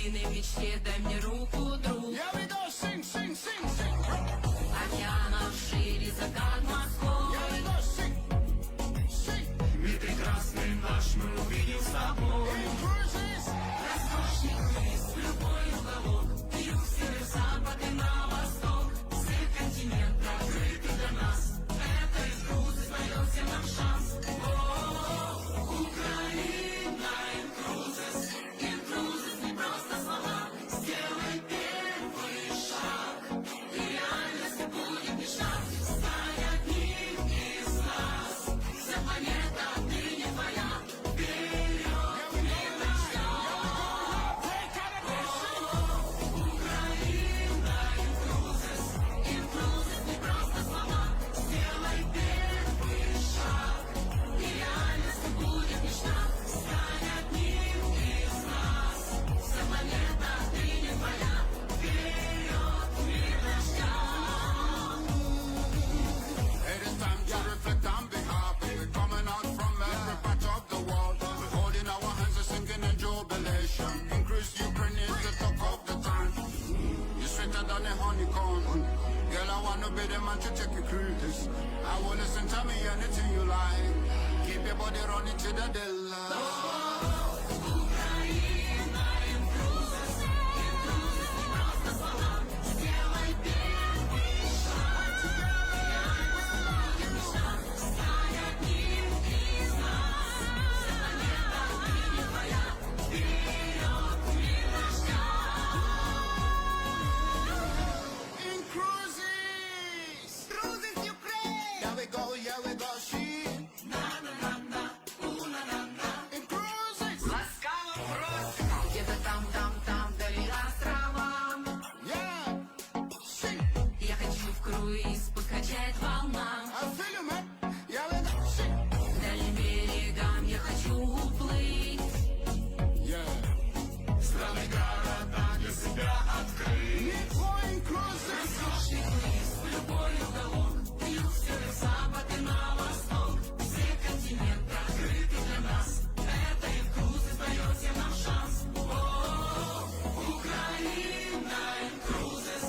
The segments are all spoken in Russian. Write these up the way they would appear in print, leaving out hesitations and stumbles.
единой мечте, дай мне руку, друг. Yeah, we go sing, sing, sing, sing. Океанов шире, закат морской. Yeah, we go sing, sing. Мир прекрасный наш мы увидим с тобой. In cruises, Роскошный круиз, в любой уголок. Юг, север, запад и на восток. Все континенты открыты для нас. Это из Грузии дает всем нам шанс. Украина, Инкрузес. Инкрузес не просто слова. Сделай первый шаг, и реальность будет мечта. Стань одним из нас. Вся планета отныне твоя. Вперед, мир начнет. take out of this shit. Украина, Инкрузес. Инкрузес не просто слова. Сделай первый шаг, и реальность будет мечта. Стань одним из нас. Вся планета отныне твоя. Вперед, мир начнет. It is time to reflect on behalf. We're coming out from every part of the world. We're holding our hands and singing in jubilation. Increase Ukraine is the talk of the time. You're sweeter than a honeycomb. Girl, I wanna be the man to take you cruise. I will listen, tell me anything you like. Keep your body running to the daylight. Украина, Инкрузес. Инкрузес не просто слова. Сделай первый шаг, и реальность будет мечта. Стань одним из нас. Вся планета отныне твоя. Вперед, мир начнет. In cruises, cruises Ukraine. Yeah we go, she. In cruises, Ласкаво просим. Где-то там, вдали острова. yeah, she. Я хочу в круиз подкачать волнам. I feel you, man. Yeah we go, she. Дальним берегам я хочу уплыть. Yeah. Страны города для себя открыть. We going cruises. Роскошный круиз, в любой уголок. Юг, север, запад и на восток. Все континенты открыты для нас. Это Инкрузес дает всем нам шанс. Украина, Инкрузес.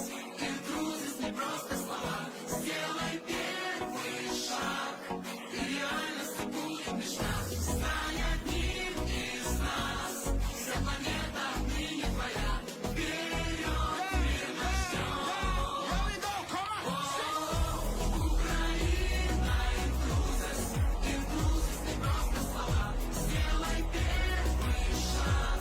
Инкрузес не просто слова. Сделай первый шаг, и реальностью будет мечта. Стань одним из нас. Вся планета отныне твоя. Вперед, мир начнет. Yeah we go, come on. Украина, Инкрузес. Инкрузес не просто слова. Сделай первый шаг,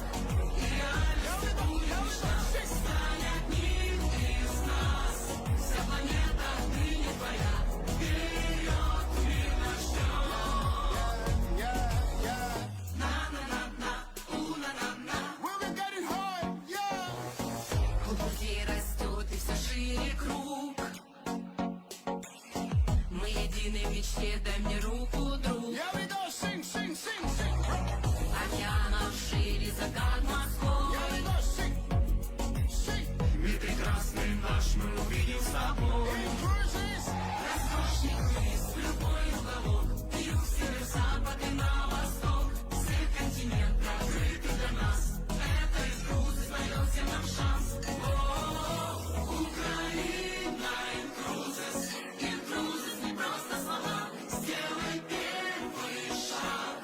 и реальностью будет мечта. Стань одним из нас. Вся планета отныне твоя. Вперед, мир начнет. Yeah. На-на-на-на, у-на-на-на. When we getting high, yeah. У друзей растет и все шире круг. Мы едины в мечте, дай мне руку, друг. Yeah we go, sing, sing, sing, sing. Океанов шире, закат морской. Yeah we go, sing, sing. Мир прекрасный наш мы увидим с тобой. In cruises, Роскошный круиз, в любой уголок. Юг, север, запад и на восток. Все континенты открыты для нас. Это из Грузии дает всем нам шанс. Украина, Инкрузес. Инкрузес не просто слова. Сделай первый шаг,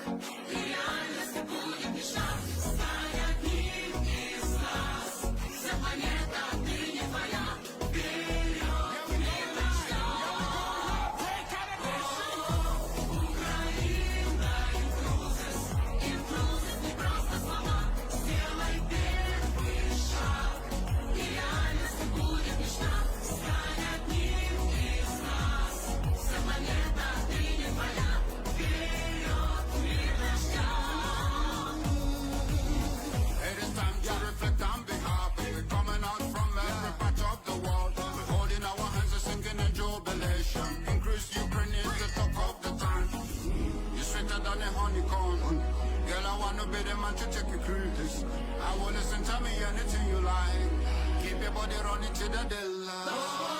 и реальностью будет мечта. Стань одним из нас. Вся планета отныне твоя. Вперед, мир начнет. take out of this shit. Украина, Инкрузес. Инкрузес не просто слова. Сделай первый шаг, и реальностью будет мечта. Стань одним из нас. Вся планета отныне твоя. Вперед, мир начнет. It is time to reflect on behalf. We're coming out from every part of the world. We're holding our hands and singing in jubilation. Increase Ukraine is the talk of the time. You're sweeter than a honeycomb. Girl, I wanna be the man to take you cruise. I will listen, tell me anything you like. Keep your body running to the daylight.